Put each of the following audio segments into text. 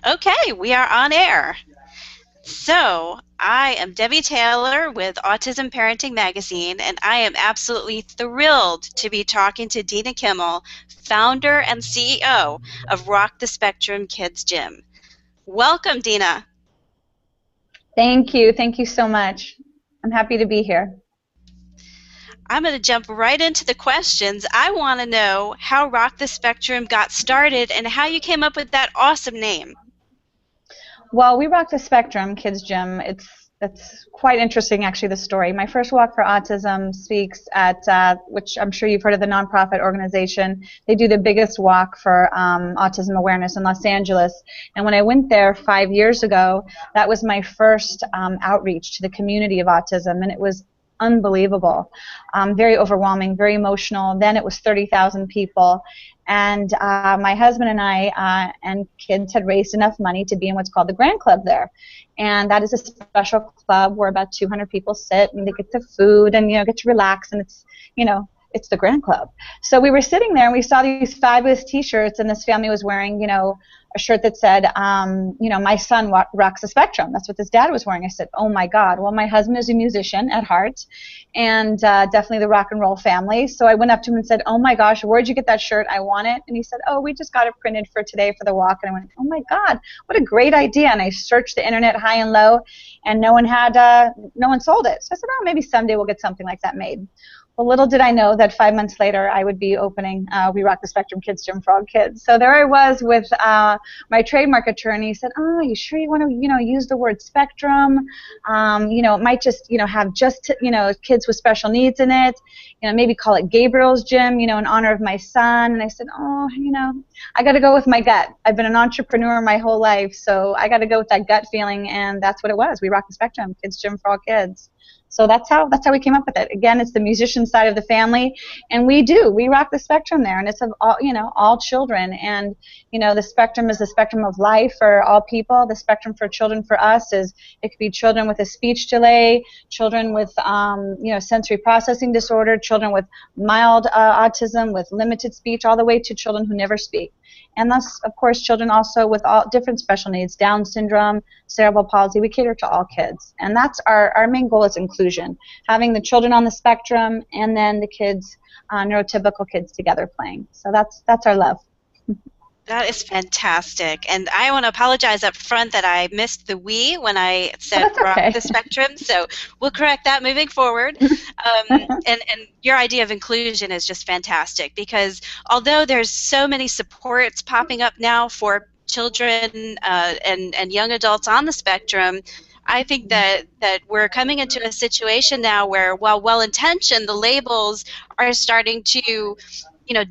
Okay, we are on air. So, I am Debbie Taylor with Autism Parenting Magazine, and I am absolutely thrilled to be talking to Dina Kimmel, founder and CEO of Rock the Spectrum Kids Gym. Welcome, Dina. Thank you. Thank you so much. I'm happy to be here. I'm going to jump right into the questions. I want to know how Rock the Spectrum got started and how you came up with that awesome name. Well, we rock the spectrum, Kids Gym. It's quite interesting, actually, the story. My first walk for autism speaks at, which I'm sure you've heard of, the nonprofit organization. They do the biggest walk for autism awareness in Los Angeles. And when I went there 5 years ago, that was my first outreach to the community of autism, and it was unbelievable, very overwhelming, very emotional. Then it was 30,000 people. And my husband and I and kids had raised enough money to be in what's called the Grand Club there. And that is a special club where about 200 people sit and they get the food and, get to relax. And it's the Grand Club. So we were sitting there and we saw these fabulous T-shirts, and this family was wearing, a shirt that said, my son rocks the spectrum. That's what this dad was wearing. I said, oh my God. Well, my husband is a musician at heart, and definitely the rock and roll family. So I went up to him and said, oh my gosh, where'd you get that shirt? I want it. And he said, oh, we just got it printed for today for the walk. And I went, oh my God, what a great idea. And I searched the internet high and low, and no one sold it. So I said, oh, maybe someday we'll get something like that made. Well, little did I know that 5 months later I would be opening We Rock the Spectrum Kids Gym for all kids. So there I was with my trademark attorney. He said, "Oh, you sure you want to, use the word spectrum? It might just, have just, kids with special needs in it. Maybe call it Gabriel's Gym, in honor of my son." And I said, "Oh, I got to go with my gut. I've been an entrepreneur my whole life, so I got to go with that gut feeling." And that's what it was. We Rock the Spectrum Kids Gym for all kids. So that's how we came up with it. Again, it's the musician side of the family, and we rock the spectrum there, and it's of all children. And the spectrum is the spectrum of life for all people. The spectrum for children for us is, it could be children with a speech delay, children with sensory processing disorder, children with mild autism with limited speech, all the way to children who never speak. And thus, of course, children also with all different special needs, Down syndrome, cerebral palsy. We cater to all kids. And that's our main goal, is inclusion, having the children on the spectrum and then the kids, neurotypical kids, together playing. So that's our love. That is fantastic. And I want to apologize up front that I missed the we when I said rock Okay. the spectrum. So we'll correct that moving forward. And your idea of inclusion is just fantastic, because although there's so many supports popping up now for children and young adults on the spectrum, I think that we're coming into a situation now where, while well-intentioned, the labels are starting to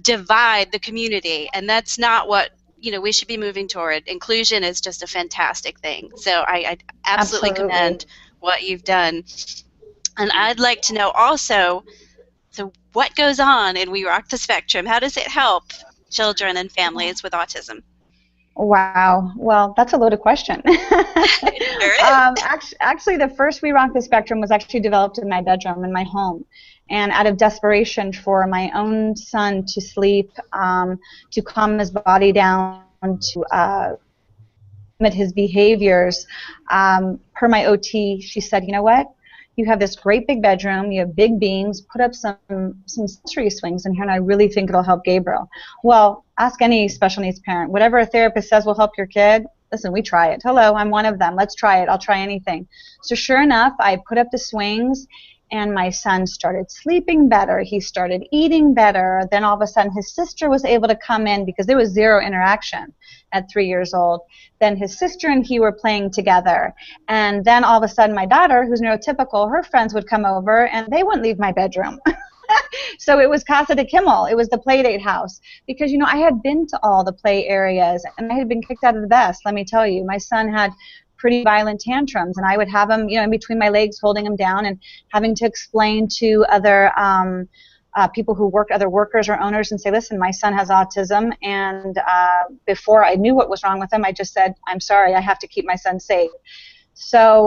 divide the community, and that's not what we should be moving toward. Inclusion is just a fantastic thing. So I absolutely commend what you've done. And I'd like to know also, so what goes on in We Rock the Spectrum? How does it help children and families with autism? Wow. Well, that's a loaded question. Actually, the first We Rock the Spectrum was actually developed in my bedroom, in my home. And out of desperation for my own son to sleep, to calm his body down, to limit his behaviors, per my OT, she said, you know what? You have this great big bedroom, you have big beams, put up some sensory swings in here, and I really think it'll help Gabriel. Well, ask any special needs parent. Whatever a therapist says will help your kid, listen, we try it. Hello, I'm one of them. Let's try it. I'll try anything. So sure enough, I put up the swings, and my son started sleeping better. He started eating better. Then all of a sudden his sister was able to come in, because there was zero interaction at 3 years old. Then his sister and he were playing together. And then all of a sudden my daughter, who's neurotypical, her friends would come over and they wouldn't leave my bedroom. So it was Casa de Kimmel. It was the play date house. Because, I had been to all the play areas and I had been kicked out of the best, let me tell you. My son had pretty violent tantrums, and I would have him, in between my legs, holding him down and having to explain to other people who work, other workers or owners, and say, listen, my son has autism. And before I knew what was wrong with him, I just said, I'm sorry, I have to keep my son safe. So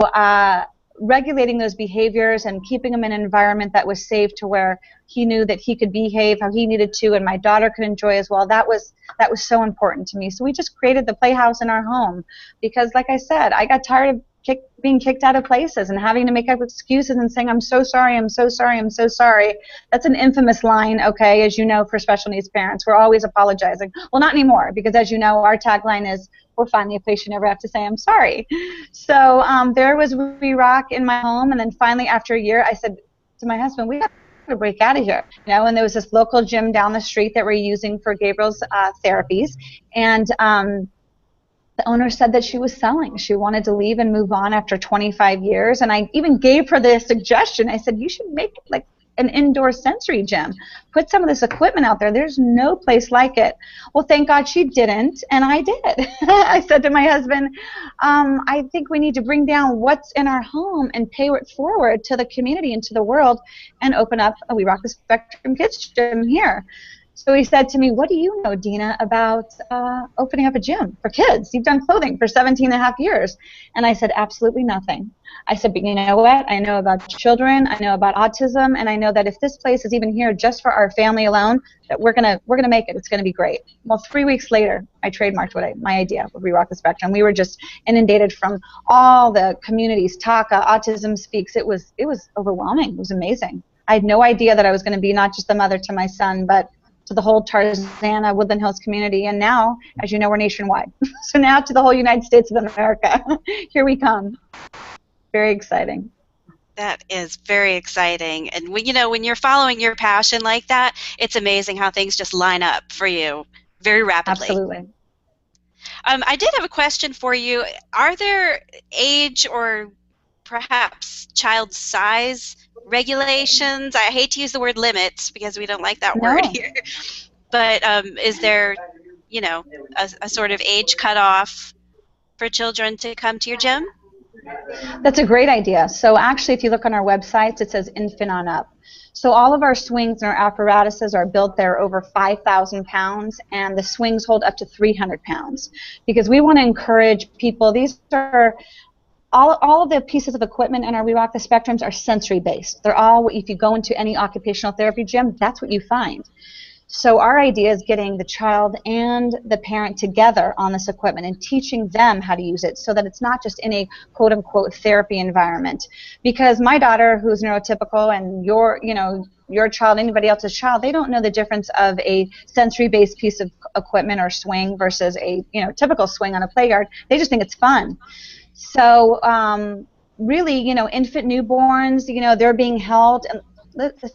regulating those behaviors and keeping him in an environment that was safe to where he knew that he could behave how he needed to, and my daughter could enjoy as well. That was so important to me. So we just created the playhouse in our home because, like I said, I got tired of being kicked out of places and having to make up excuses and saying, I'm so sorry, I'm so sorry, I'm so sorry. That's an infamous line, okay, as you know, for special needs parents. We're always apologizing. Well, not anymore, because as you know, our tagline is, we're finally a place you never have to say I'm sorry. So there was We Rock in my home, and then finally after a year, I said to my husband, we got to break out of here. And there was this local gym down the street that we're using for Gabriel's therapies, and the owner said that she was selling. She wanted to leave and move on after 25 years. And I even gave her the suggestion. I said, you should make it like an indoor sensory gym. Put some of this equipment out there. There's no place like it. Well, thank God she didn't, and I did. I said to my husband, I think we need to bring down what's in our home and pay it forward to the community and to the world and open up a We Rock the Spectrum Kids Gym here. So he said to me, what do you know, Dina, about opening up a gym for kids? You've done clothing for 17 and a half years. And I said, absolutely nothing. I said, but you know what? I know about children, I know about autism, and I know that if this place is even here just for our family alone, that we're gonna make it. It's gonna be great. Well, 3 weeks later, I trademarked my idea of We Rock the Spectrum. We were just inundated from all the communities, Taka, Autism Speaks. It was overwhelming. It was amazing. I had no idea that I was going to be not just the mother to my son, but to the whole Tarzana, Woodland Hills community, and now, as you know, we're nationwide. So now to the whole United States of America. Here we come. Very exciting. That is very exciting. And when you're following your passion like that, it's amazing how things just line up for you very rapidly. Absolutely. I did have a question for you. Are there age or perhaps child size regulations? I hate to use the word limits because we don't like that word here. But is there, a sort of age cutoff for children to come to your gym? That's a great idea. So actually, if you look on our websites, it says infant on up. So all of our swings and our apparatuses are built there over 5,000 pounds, and the swings hold up to 300 pounds. Because we want to encourage people, these are all of the pieces of equipment in our We Rock the Spectrums are sensory based. They're all, if you go into any occupational therapy gym, that's what you find. So our idea is getting the child and the parent together on this equipment and teaching them how to use it so that it's not just in a quote-unquote therapy environment. Because my daughter, who's neurotypical, and your child, anybody else's child, they don't know the difference of a sensory-based piece of equipment or swing versus a typical swing on a play yard. They just think it's fun. So really, infant newborns, they're being held. And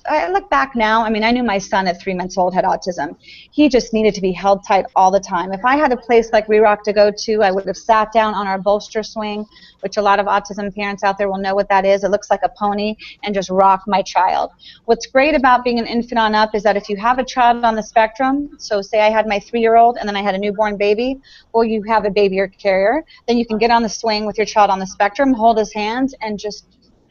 I look back now, I knew my son at 3 months old had autism. He just needed to be held tight all the time. If I had a place like We Rock to go to, I would have sat down on our bolster swing, which a lot of autism parents out there will know what that is. It looks like a pony, and just rock my child. What's great about being an infant on up is that if you have a child on the spectrum, so say I had my 3-year-old and then I had a newborn baby, or you have a baby or carrier, then you can get on the swing with your child on the spectrum, hold his hands, and just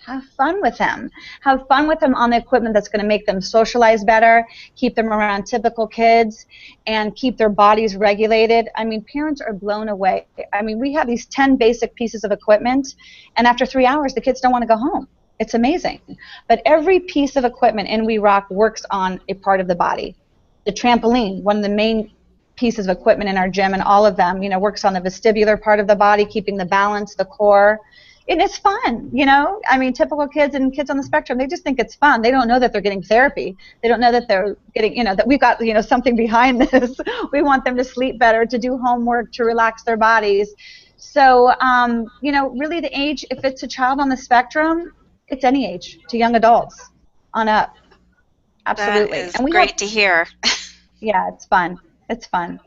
have fun with him. Have fun with him on the equipment that's going to make them socialize better, keep them around typical kids, and keep their bodies regulated. Parents are blown away. We have these 10 basic pieces of equipment, and after 3 hours, the kids don't want to go home. It's amazing. But every piece of equipment in We Rock works on a part of the body. The trampoline, one of the main pieces of equipment in our gym, and all of them, works on the vestibular part of the body, keeping the balance, the core. And it's fun, typical kids and kids on the spectrum, they just think it's fun. They don't know that they're getting therapy. They don't know that they're getting, that we've got, something behind this. We want them to sleep better, to do homework, to relax their bodies. So, really the age, if it's a child on the spectrum, it's any age, to young adults on up. Absolutely. That is great to hear. Yeah, it's fun. It's fun.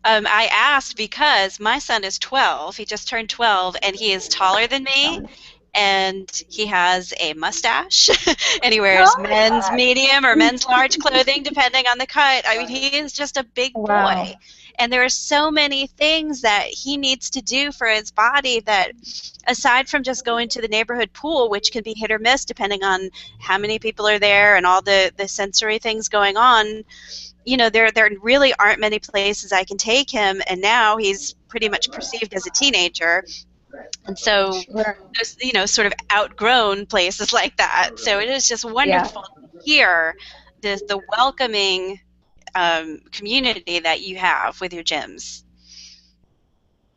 I asked because my son is 12. He just turned 12, and he is taller than me, and he has a mustache, and he wears men's medium or men's large clothing, depending on the cut. He is just a big boy. And there are so many things that he needs to do for his body that, aside from just going to the neighborhood pool, which can be hit or miss depending on how many people are there and all the sensory things going on, there really aren't many places I can take him, and now he's pretty much perceived as a teenager. And so Sure. there's, you know, sort of outgrown places like that. So it is just Yeah. wonderful to hear the welcoming community that you have with your gyms.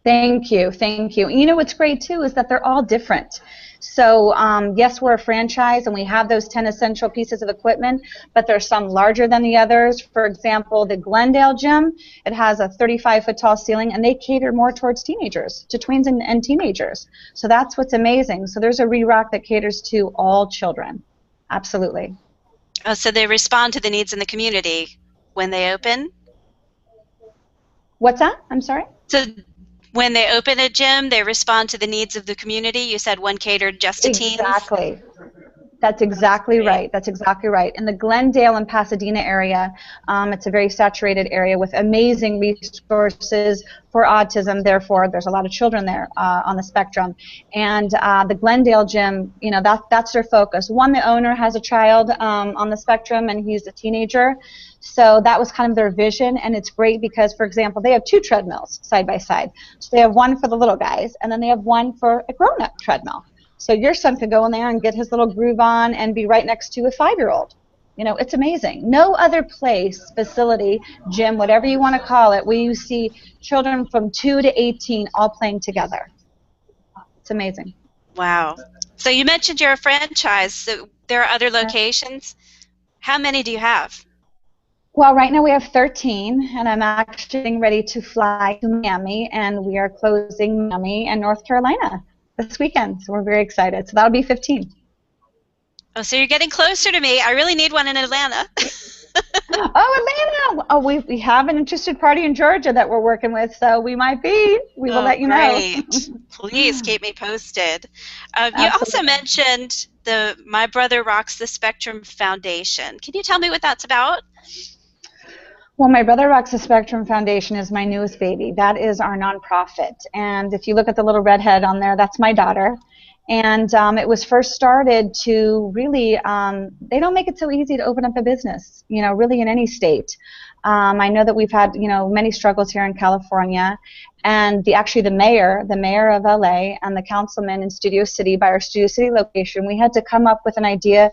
Thank you, thank you. You know what's great too is that they're all different. So yes, we're a franchise and we have those 10 essential pieces of equipment, but there's some larger than the others. For example, the Glendale gym, it has a 35-foot tall ceiling and they cater more towards teenagers, to tweens and teenagers. So that's what's amazing. So there's a Re-Rock that caters to all children. Absolutely. Oh, so they respond to the needs in the community when they open? What's that? I'm sorry? So when they open a gym, they respond to the needs of the community? You said one catered just to teens? Exactly. That's Oh, that's exactly great. right. That's exactly right. In the Glendale and Pasadena area, it's a very saturated area with amazing resources for autism. Therefore, there's a lot of children there on the spectrum. And the Glendale gym, you know, that's their focus. One, the owner has a child on the spectrum, and he's a teenager. So that was kind of their vision, and it's great because, for example, they have two treadmills side by side. So they have one for the little guys, and then they have one for a grown-up treadmill. So your son could go in there and get his little groove on and be right next to a 5-year-old. You know, it's amazing. No other place, facility, gym, whatever you want to call it, where you see children from 2 to 18 all playing together. It's amazing. Wow. So you mentioned you're a franchise. So there are other locations. How many do you have? Well, right now we have 13, and I'm actually getting ready to fly to Miami, and we are closing Miami and North Carolina this weekend. So we're very excited. So that'll be 15. Oh, so you're getting closer to me. I really need one in Atlanta. Oh, Atlanta! Oh, we have an interested party in Georgia that we're working with, so we might be. We will Oh, let you know. great. Please keep me posted. You also Absolutely. mentioned the My Brother Rocks the Spectrum Foundation. Can you tell me what that's about? Well, My Brother Rocks the Spectrum Foundation is my newest baby. That is our nonprofit. And if you look at the little redhead on there, that's my daughter. And it was first started to really, they don't make it so easy to open up a business, you know, really in any state. I know that we've had, you know, many struggles here in California. And actually the mayor of LA and the councilman in Studio City, by our Studio City location, we had to come up with an idea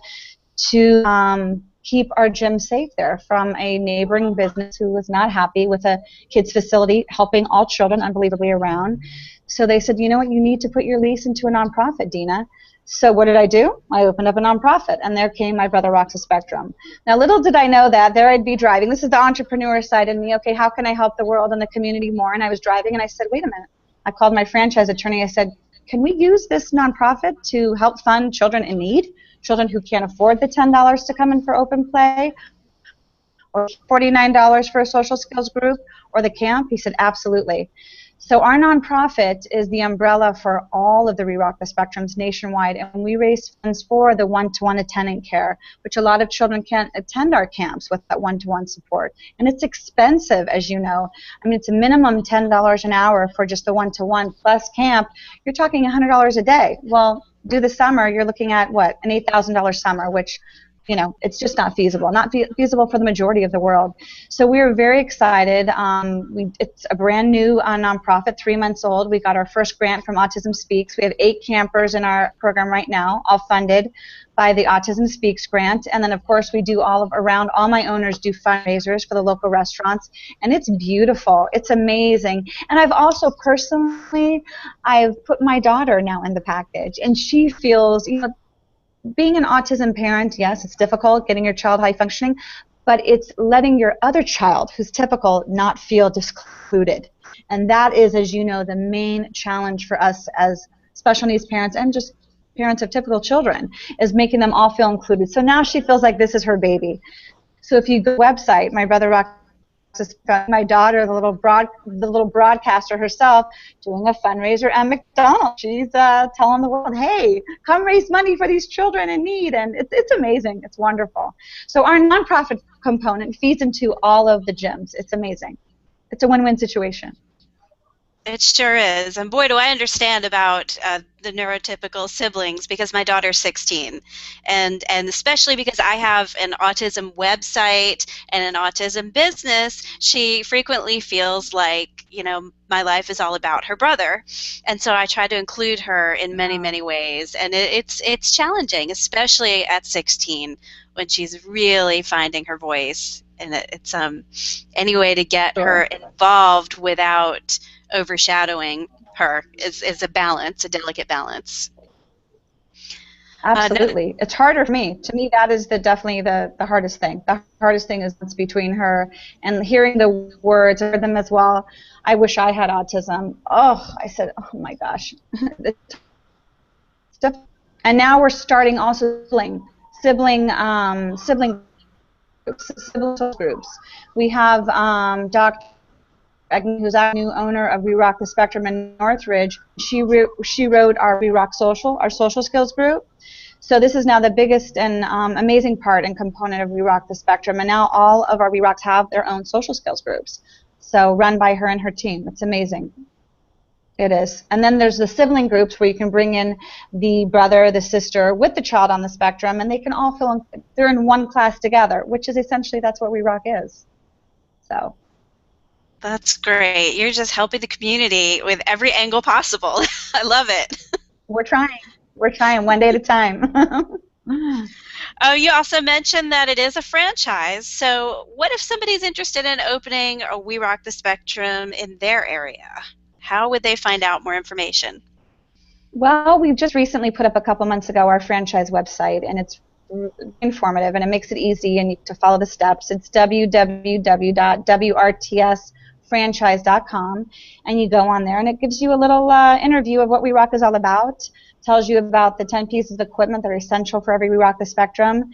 to keep our gym safe there from a neighboring business who was not happy with a kids facility helping all children unbelievably around. So they said, you know what, you need to put your lease into a nonprofit, Dina. So what did I do? I opened up a nonprofit, and there came My Brother Rocks the Spectrum. Now, little did I know that there I'd be driving. This is the entrepreneur side in me. Okay, how can I help the world and the community more? And I was driving, and I said, wait a minute. I called my franchise attorney. I said, can we use this nonprofit to help fund children in need? Children who can't afford the $10 to come in for open play, or $49 for a social skills group, or the camp? He said, absolutely. So our nonprofit is the umbrella for all of the Re-Rock the Spectrums nationwide, and we raise funds for the one-to-one attendant care, which a lot of children can't attend our camps with that one-to-one support. And it's expensive, as you know. I mean, it's a minimum $10 an hour for just the one-to-one plus camp. You're talking $100 a day. Well, do the summer, you're looking at, what, an $8,000 summer, which, you know, it's just not feasible, not feasible for the majority of the world. So we were very excited. It's a brand new nonprofit, 3 months old. We got our first grant from Autism Speaks. We have 8 campers in our program right now, all funded by the Autism Speaks grant. And then, of course, we do all my owners do fundraisers for the local restaurants. And it's beautiful. It's amazing. And I've also personally, I've put my daughter now in the package. And she feels, you know, being an autism parent, yes, it's difficult getting your child high functioning, but it's letting your other child who's typical not feel excluded. And that is, as you know, the main challenge for us as special needs parents and just parents of typical children, is making them all feel included. So now she feels like this is her baby. So if you go to the website, My Brother Rocks, my daughter, the little broadcaster herself, doing a fundraiser at McDonald's. She's telling the world, hey, come raise money for these children in need. And it's amazing. It's wonderful. So our nonprofit component feeds into all of the gyms. It's amazing. It's a win-win situation. It sure is. And boy, do I understand about the neurotypical siblings because my daughter's 16. And especially because I have an autism website and an autism business, she frequently feels like, my life is all about her brother. And so I try to include her in many, Wow. many ways. And it's challenging, especially at 16 when she's really finding her voice. And it's any way to get her Sure. involved without overshadowing her is a balance, a delicate balance. No, Absolutely. It's harder for me. To me, that is definitely the hardest thing. The hardest thing is between her and hearing the words or them as well. I wish I had autism. Oh, I said, oh my gosh. And now we're starting also sibling groups. We have Dr. Egman, who's our new owner of We Rock the Spectrum in Northridge. She wrote our We Rock our social skills group. So this is now the biggest and amazing part and component of We Rock the Spectrum. And now all of our We Rocks have their own social skills groups. So run by her and her team. It's amazing. It is. And then there's the sibling groups where you can bring in the brother, the sister with the child on the spectrum, and they can all they're in one class together, which is essentially that's what We Rock is. So that's great. You're just helping the community with every angle possible. I love it. we're trying. We're trying one day at a time. Oh, you also mentioned that it is a franchise. So what if somebody's interested in opening a We Rock the Spectrum in their area? How would they find out more information? Well, we just recently put up a couple months ago our franchise website, and it's informative and it makes it easy and you to follow the steps. It's www.wrtsfranchise.com, and you go on there and it gives you a little interview of what We Rock is all about. Tells you about the 10 pieces of equipment that are essential for every We Rock the Spectrum,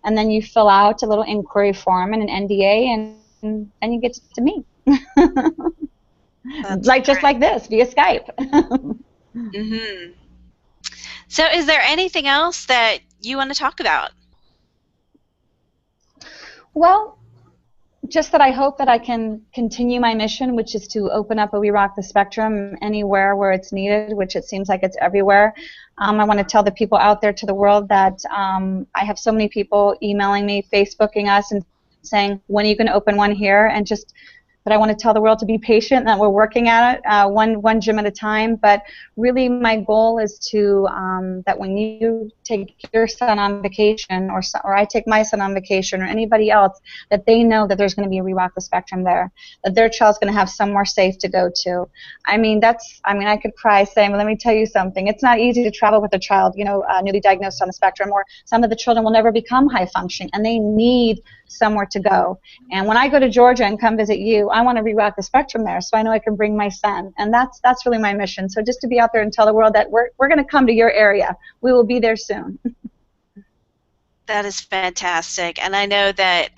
and then you fill out a little inquiry form and an NDA, and you get to me. That's Like just great. like this via Skype. Mm-hmm. So is there anything else that you want to talk about? Well, just that I hope that I can continue my mission, which is to open up a We Rock the Spectrum anywhere where it's needed, which it seems like it's everywhere. I want to tell the people out there to the world that I have so many people emailing me, Facebooking us, and saying, when are you going to open one here? And just that I want to tell the world to be patient, and that we're working at it, one gym at a time. But really, my goal is to that when you take your son on vacation, or I take my son on vacation, or anybody else, that they know that there's going to be a We Rock the Spectrum there, that their child's going to have somewhere safe to go to. I could cry saying, well, let me tell you something. It's not easy to travel with a child, newly diagnosed on the spectrum, or some of the children will never become high functioning, and they need somewhere to go. And when I go to Georgia and come visit you, I want to re-rock the spectrum there, so I know I can bring my son. And that's really my mission. So just to be out there and tell the world that we're going to come to your area. We will be there soon. That is fantastic. And I know that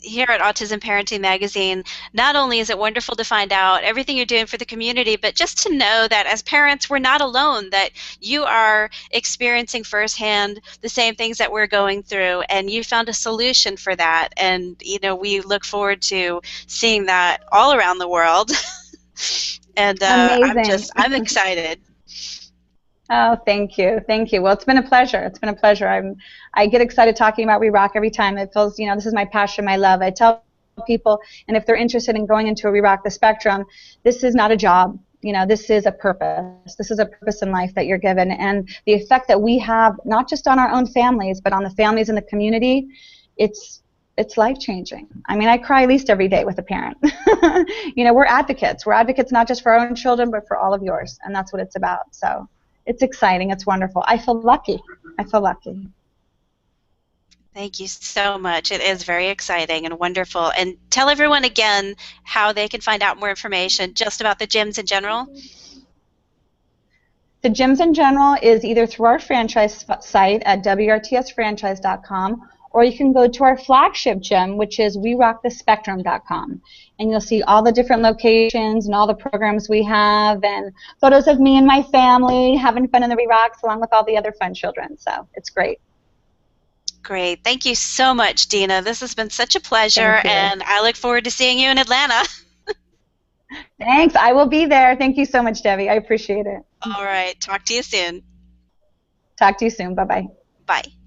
here at Autism Parenting Magazine, not only is it wonderful to find out everything you're doing for the community, but just to know that as parents, we're not alone, that you are experiencing firsthand the same things that we're going through, and you found a solution for that. And, we look forward to seeing that all around the world. And Amazing. I'm excited. Oh, thank you. Thank you. Well, it's been a pleasure. It's been a pleasure. I get excited talking about We Rock every time. It feels, this is my passion, my love. I tell people, and if they're interested in going into a We Rock the Spectrum, this is not a job. This is a purpose. This is a purpose in life that you're given. And the effect that we have, not just on our own families, but on the families in the community, it's life-changing. I cry at least every day with a parent. We're advocates. We're advocates not just for our own children, but for all of yours. And that's what it's about. So it's exciting. It's wonderful. I feel lucky. I feel lucky. Thank you so much. It is very exciting and wonderful. And tell everyone again how they can find out more information just about the gyms in general. The gyms in general is either through our franchise site at wrtsfranchise.com, or you can go to our flagship gym, which is werockthespectrum.com. And you'll see all the different locations and all the programs we have, and photos of me and my family having fun in the We Rocks along with all the other fun children. So it's great. Great. Thank you so much, Dina. This has been such a pleasure, and I look forward to seeing you in Atlanta. Thanks. I will be there. Thank you so much, Debbie. I appreciate it. All right. Talk to you soon. Talk to you soon. Bye bye. Bye.